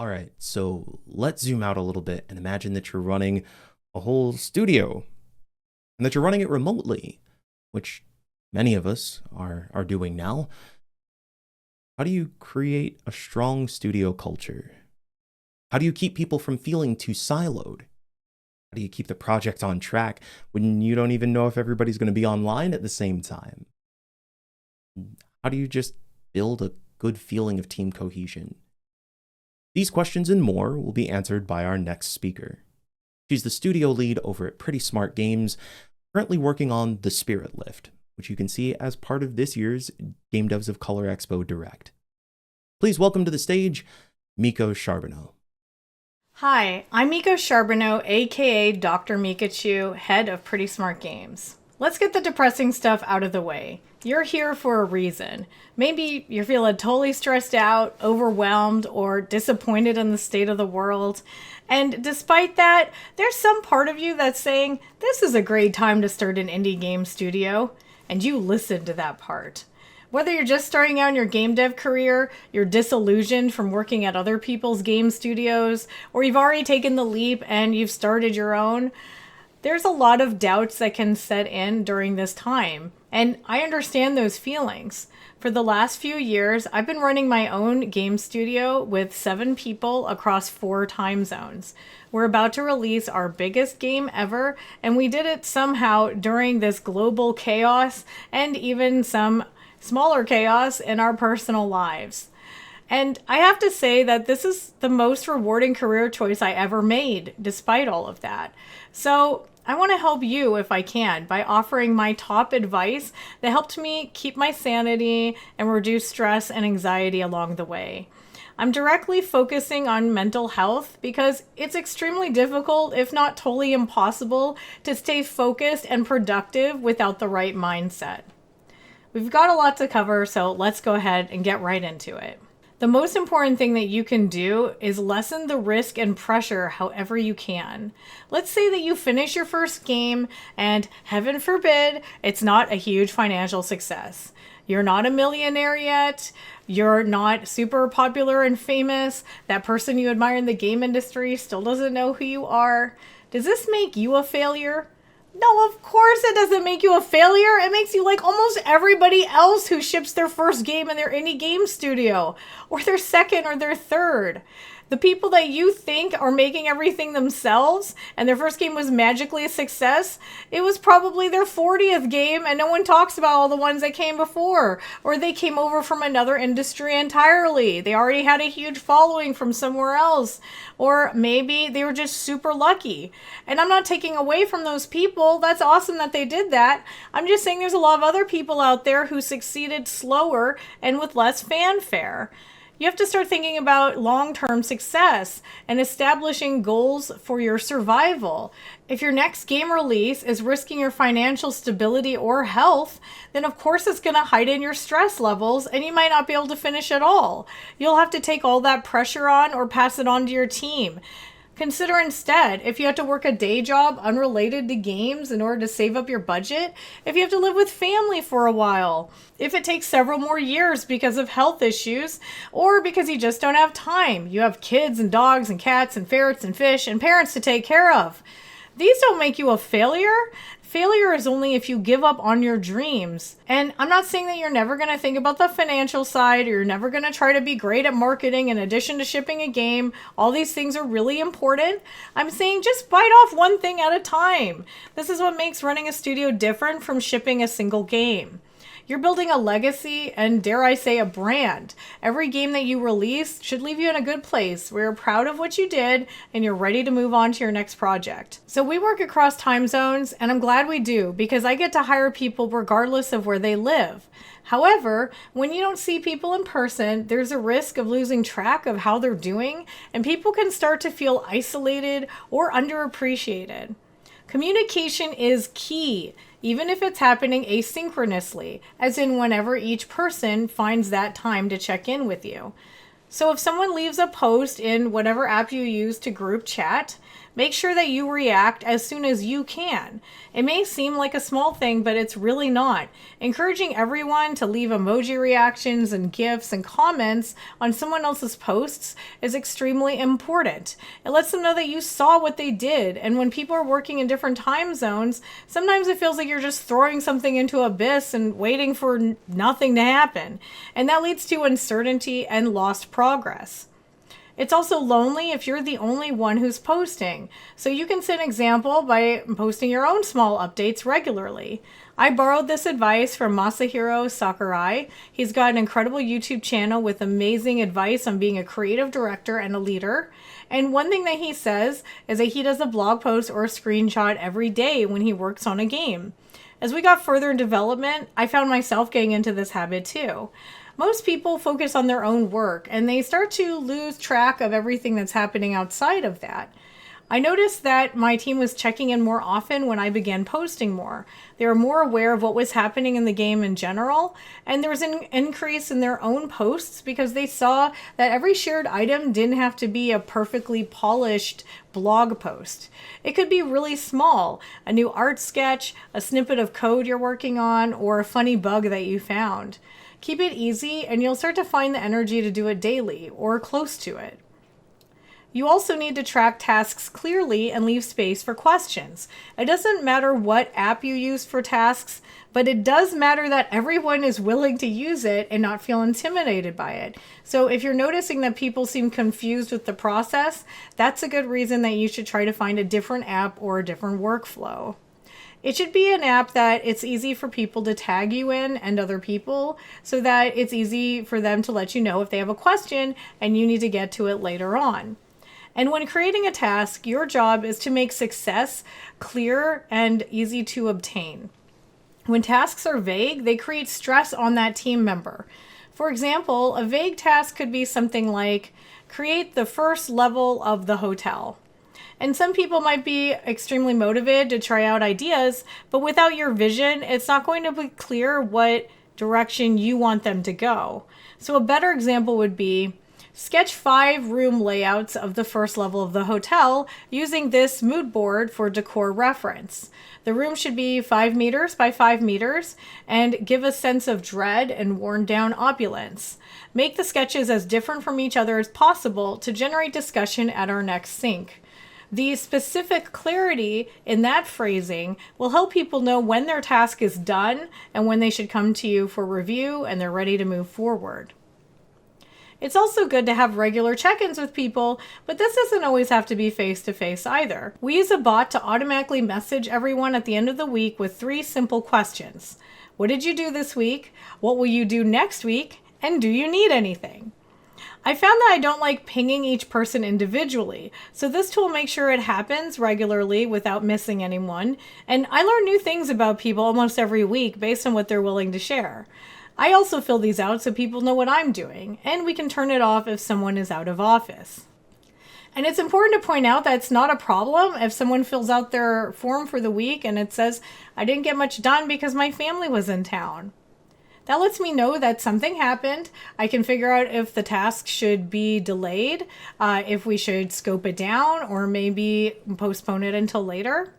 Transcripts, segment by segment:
All right, so let's zoom out a little bit and imagine that you're running a whole studio and that you're running it remotely, which many of us are doing now. How do you create a strong studio culture? How do you keep people from feeling too siloed? How do you keep the project on track when you don't even know if everybody's going to be online at the same time? How do you just build a good feeling of team cohesion? These questions and more will be answered by our next speaker. She's the studio lead over at Pretty Smart Games, currently working on The Spirit Lift, which you can see as part of this year's Game Devs of Color Expo Direct. Please welcome to the stage, Miko Charbonneau. Hi, I'm Miko Charbonneau, aka Dr. Mikachu, head of Pretty Smart Games. Let's get the depressing stuff out of the way. You're here for a reason. Maybe you're feeling totally stressed out, overwhelmed, or disappointed in the state of the world. And despite that, there's some part of you that's saying, this is a great time to start an indie game studio. And you listen to that part. Whether you're just starting out in your game dev career, you're disillusioned from working at other people's game studios, or you've already taken the leap and you've started your own, there's a lot of doubts that can set in during this time. And I understand those feelings. For the last few years, I've been running my own game studio with 7 people across 4 time zones. We're about to release our biggest game ever, and we did it somehow during this global chaos and even some smaller chaos in our personal lives. And I have to say that this is the most rewarding career choice I ever made, despite all of that. So I want to help you if I can by offering my top advice that helped me keep my sanity and reduce stress and anxiety along the way. I'm directly focusing on mental health because it's extremely difficult, if not totally impossible, to stay focused and productive without the right mindset. We've got a lot to cover, so let's go ahead and get right into it. The most important thing that you can do is lessen the risk and pressure however you can. Let's say that you finish your first game and, heaven forbid, it's not a huge financial success. You're not a millionaire yet. You're not super popular and famous. That person you admire in the game industry still doesn't know who you are. Does this make you a failure? No, of course it doesn't make you a failure. It makes you like almost everybody else who ships their first game in their indie game studio, or their second or their third. The people that you think are making everything themselves and their first game was magically a success, it was probably their 40th game and no one talks about all the ones that came before. Or they came over from another industry entirely. They already had a huge following from somewhere else. Or maybe they were just super lucky. And I'm not taking away from those people. That's awesome that they did that. I'm just saying there's a lot of other people out there who succeeded slower and with less fanfare. You have to start thinking about long-term success and establishing goals for your survival. If your next game release is risking your financial stability or health, then of course it's going to heighten your stress levels and you might not be able to finish at all. You'll have to take all that pressure on or pass it on to your team. Consider instead, if you have to work a day job unrelated to games in order to save up your budget, if you have to live with family for a while, if it takes several more years because of health issues, or because you just don't have time. You have kids and dogs and cats and ferrets and fish and parents to take care of. These don't make you a failure. Failure is only if you give up on your dreams. And I'm not saying that you're never going to think about the financial side or you're never going to try to be great at marketing in addition to shipping a game. All these things are really important. I'm saying just bite off one thing at a time. This is what makes running a studio different from shipping a single game. You're building a legacy and, dare I say, a brand. Every game that you release should leave you in a good place where you're proud of what you did and you're ready to move on to your next project. So we work across time zones, and I'm glad we do because I get to hire people regardless of where they live. However, when you don't see people in person, there's a risk of losing track of how they're doing, and people can start to feel isolated or underappreciated. Communication is key, even if it's happening asynchronously, as in whenever each person finds that time to check in with you. So if someone leaves a post in whatever app you use to group chat, Make sure that you react as soon as you can. It may seem like a small thing, but it's really not. Encouraging everyone to leave emoji reactions and GIFs and comments on someone else's posts is extremely important. It lets them know that you saw what they did. And when people are working in different time zones, sometimes it feels like you're just throwing something into abyss and waiting for nothing to happen. And that leads to uncertainty and lost progress. It's also lonely if you're the only one who's posting. So you can set an example by posting your own small updates regularly. I borrowed this advice from Masahiro Sakurai. He's got an incredible YouTube channel with amazing advice on being a creative director and a leader. And one thing that he says is that he does a blog post or a screenshot every day when he works on a game. As we got further in development, I found myself getting into this habit too. Most people focus on their own work and they start to lose track of everything that's happening outside of that. I noticed that my team was checking in more often when I began posting more. They were more aware of what was happening in the game in general, and there was an increase in their own posts because they saw that every shared item didn't have to be a perfectly polished blog post. It could be really small, a new art sketch, a snippet of code you're working on, or a funny bug that you found. Keep it easy and you'll start to find the energy to do it daily or close to it. You also need to track tasks clearly and leave space for questions. It doesn't matter what app you use for tasks, but it does matter that everyone is willing to use it and not feel intimidated by it. So if you're noticing that people seem confused with the process, that's a good reason that you should try to find a different app or a different workflow. It should be an app that it's easy for people to tag you in and other people so that it's easy for them to let you know if they have a question and you need to get to it later on. And when creating a task, your job is to make success clear and easy to obtain. When tasks are vague, they create stress on that team member. For example, a vague task could be something like create the first level of the hotel. And some people might be extremely motivated to try out ideas, but without your vision, it's not going to be clear what direction you want them to go. So a better example would be sketch 5 room layouts of the first level of the hotel using this mood board for decor reference. The room should be 5 meters by 5 meters and give a sense of dread and worn down opulence. Make the sketches as different from each other as possible to generate discussion at our next sync. The specific clarity in that phrasing will help people know when their task is done and when they should come to you for review and they're ready to move forward. It's also good to have regular check-ins with people, but this doesn't always have to be face-to-face either. We use a bot to automatically message everyone at the end of the week with 3 simple questions. What did you do this week? What will you do next week? And do you need anything? I found that I don't like pinging each person individually, so this tool makes sure it happens regularly without missing anyone, and I learn new things about people almost every week based on what they're willing to share. I also fill these out so people know what I'm doing, and we can turn it off if someone is out of office. And it's important to point out that it's not a problem if someone fills out their form for the week and it says, I didn't get much done because my family was in town. That lets me know that something happened. I can figure out if the task should be delayed, if we should scope it down, or maybe postpone it until later.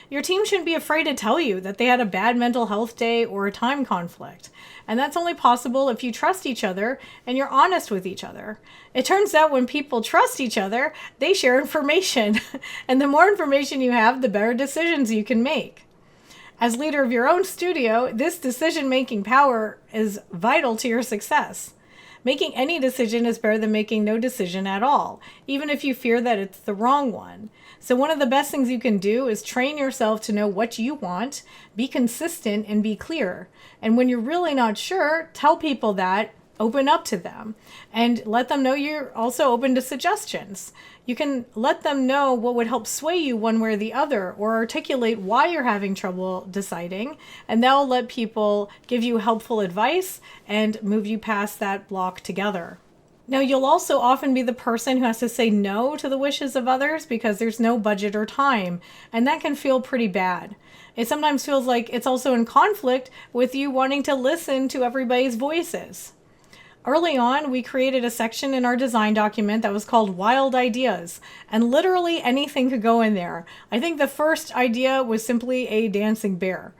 Your team shouldn't be afraid to tell you that they had a bad mental health day or a time conflict. And that's only possible if you trust each other and you're honest with each other. It turns out when people trust each other, they share information. And the more information you have, the better decisions you can make. As leader of your own studio, this decision-making power is vital to your success. Making any decision is better than making no decision at all, even if you fear that it's the wrong one. So one of the best things you can do is train yourself to know what you want, be consistent, and be clear. And when you're really not sure, tell people that, open up to them, and let them know you're also open to suggestions. You can let them know what would help sway you one way or the other, or articulate why you're having trouble deciding, and that'll let people give you helpful advice and move you past that block together. Now, you'll also often be the person who has to say no to the wishes of others because there's no budget or time, and that can feel pretty bad. It sometimes feels like it's also in conflict with you wanting to listen to everybody's voices. Early on, we created a section in our design document that was called Wild Ideas, and literally anything could go in there. I think the first idea was simply a dancing bear.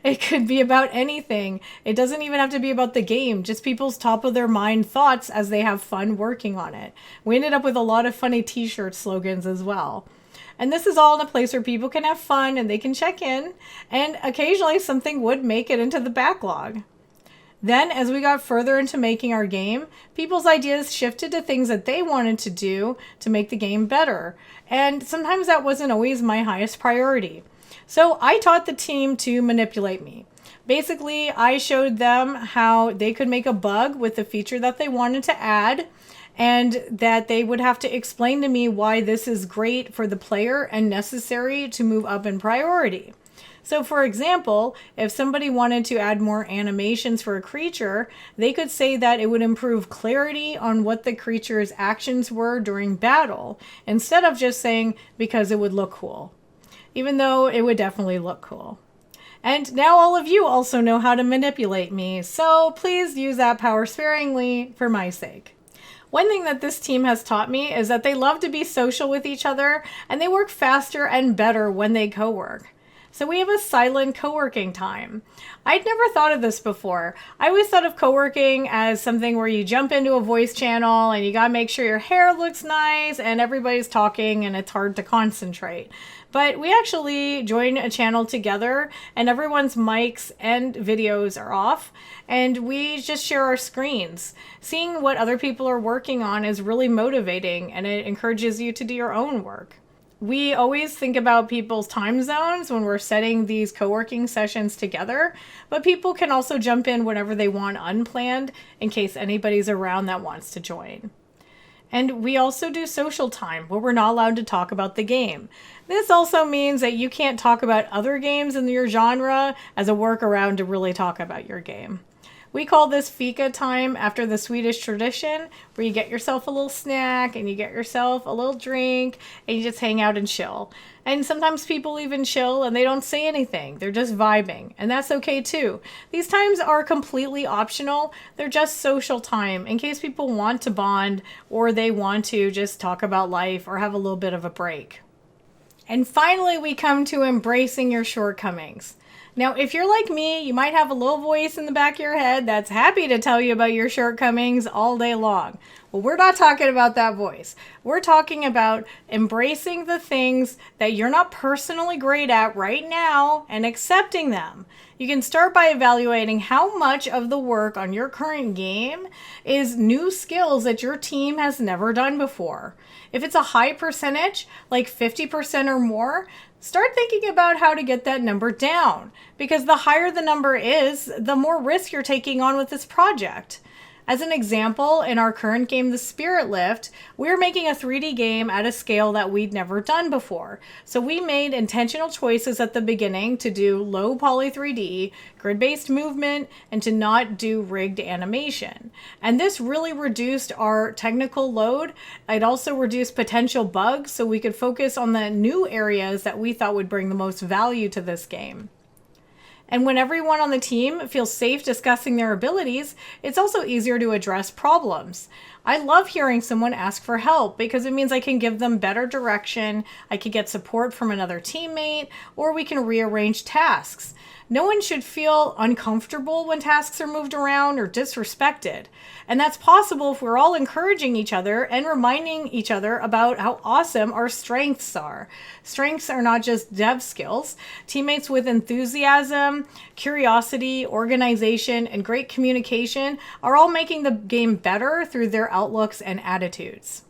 It could be about anything. It doesn't even have to be about the game, just people's top of their mind thoughts as they have fun working on it. We ended up with a lot of funny t-shirt slogans as well. And this is all in a place where people can have fun and they can check in, and occasionally something would make it into the backlog. Then, as we got further into making our game, people's ideas shifted to things that they wanted to do to make the game better. And sometimes that wasn't always my highest priority. So I taught the team to manipulate me. Basically, I showed them how they could make a bug with the feature that they wanted to add, and that they would have to explain to me why this is great for the player and necessary to move up in priority. So for example, if somebody wanted to add more animations for a creature, they could say that it would improve clarity on what the creature's actions were during battle, instead of just saying because it would look cool, even though it would definitely look cool. And now all of you also know how to manipulate me, so please use that power sparingly for my sake. One thing that this team has taught me is that they love to be social with each other, and they work faster and better when they co-work. So we have a silent co-working time. I'd never thought of this before. I always thought of co-working as something where you jump into a voice channel and you gotta make sure your hair looks nice and everybody's talking and it's hard to concentrate. But we actually join a channel together and everyone's mics and videos are off and we just share our screens. Seeing what other people are working on is really motivating and it encourages you to do your own work. We always think about people's time zones when we're setting these co-working sessions together, but people can also jump in whenever they want unplanned in case anybody's around that wants to join. And we also do social time where we're not allowed to talk about the game. This also means that you can't talk about other games in your genre as a workaround to really talk about your game. We call this fika time after the Swedish tradition, where you get yourself a little snack and you get yourself a little drink and you just hang out and chill. And sometimes people even chill and they don't say anything. They're just vibing, and that's okay too. These times are completely optional. They're just social time in case people want to bond or they want to just talk about life or have a little bit of a break. And finally, we come to embracing your shortcomings. Now, if you're like me, you might have a little voice in the back of your head that's happy to tell you about your shortcomings all day long. Well, we're not talking about that voice. We're talking about embracing the things that you're not personally great at right now and accepting them. You can start by evaluating how much of the work on your current game is new skills that your team has never done before. If it's a high percentage, like 50% or more, start thinking about how to get that number down, because the higher the number is, the more risk you're taking on with this project. As an example, in our current game, The Spirit Lift, we're making a 3D game at a scale that we'd never done before. So we made intentional choices at the beginning to do low poly 3D, grid-based movement, and to not do rigged animation. And this really reduced our technical load. It also reduced potential bugs so we could focus on the new areas that we thought would bring the most value to this game. And when everyone on the team feels safe discussing their abilities, it's also easier to address problems. I love hearing someone ask for help because it means I can give them better direction, I can get support from another teammate, or we can rearrange tasks. No one should feel uncomfortable when tasks are moved around or disrespected. And that's possible if we're all encouraging each other and reminding each other about how awesome our strengths are. Strengths are not just dev skills. Teammates with enthusiasm, curiosity, organization, and great communication are all making the game better through their outlooks and attitudes.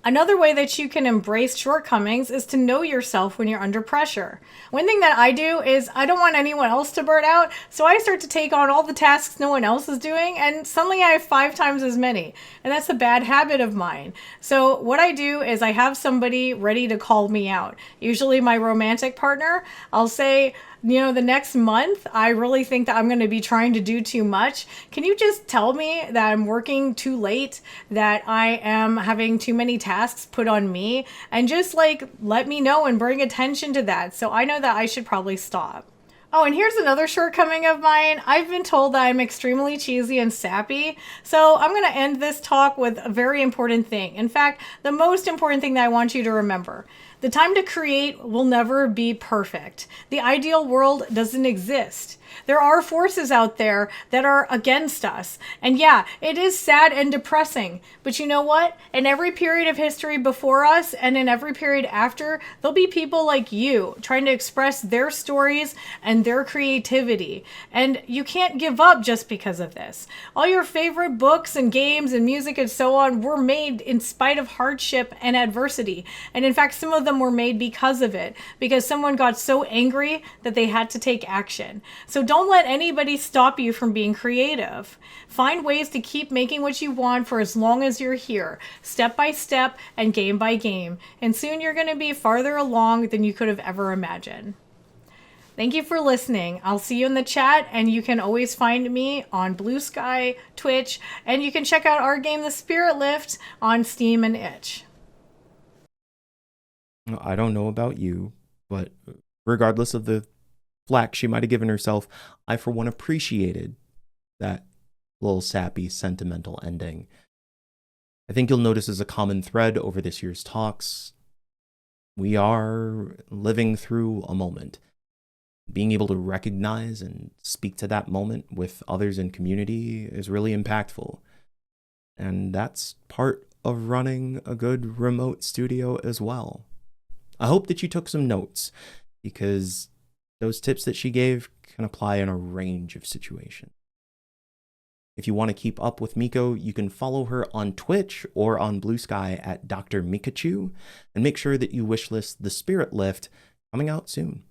Another way that you can embrace shortcomings is to know yourself when you're under pressure. One thing that I do is I don't want anyone else to burn out, so I start to take on all the tasks no one else is doing, and suddenly I have 5 times as many. And that's a bad habit of mine. So what I do is I have somebody ready to call me out. Usually my romantic partner. I'll say, the next month, I really think that I'm going to be trying to do too much. Can you just tell me that I'm working too late, that I am having too many tasks put on me, and just let me know and bring attention to that so I know that I should probably stop. Oh, and here's another shortcoming of mine. I've been told that I'm extremely cheesy and sappy, so I'm going to end this talk with a very important thing. In fact, the most important thing that I want you to remember. The time to create will never be perfect. The ideal world doesn't exist. There are forces out there that are against us. And yeah, it is sad and depressing. But you know what? In every period of history before us and in every period after, there'll be people like you trying to express their stories and their creativity. And you can't give up just because of this. All your favorite books and games and music and so on were made in spite of hardship and adversity. And in fact, some of them were made because of it, because someone got so angry that they had to take action. So don't let anybody stop you from being creative. Find ways to keep making what you want for as long as you're here, step by step and game by game. And soon you're going to be farther along than you could have ever imagined. Thank you for listening. I'll see you in the chat, and you can always find me on Blue Sky, Twitch, and you can check out our game, The Spirit Lift, on Steam and Itch. I don't know about you, but regardless of the flack she might have given herself, I for one appreciated that little sappy, sentimental ending. I think you'll notice as a common thread over this year's talks, we are living through a moment. Being able to recognize and speak to that moment with others in community is really impactful. And that's part of running a good remote studio as well. I hope that you took some notes, because those tips that she gave can apply in a range of situations. If you want to keep up with Miko, you can follow her on Twitch or on Blue Sky at Dr. Mikachu, and make sure that you wishlist The Spirit Lift, coming out soon.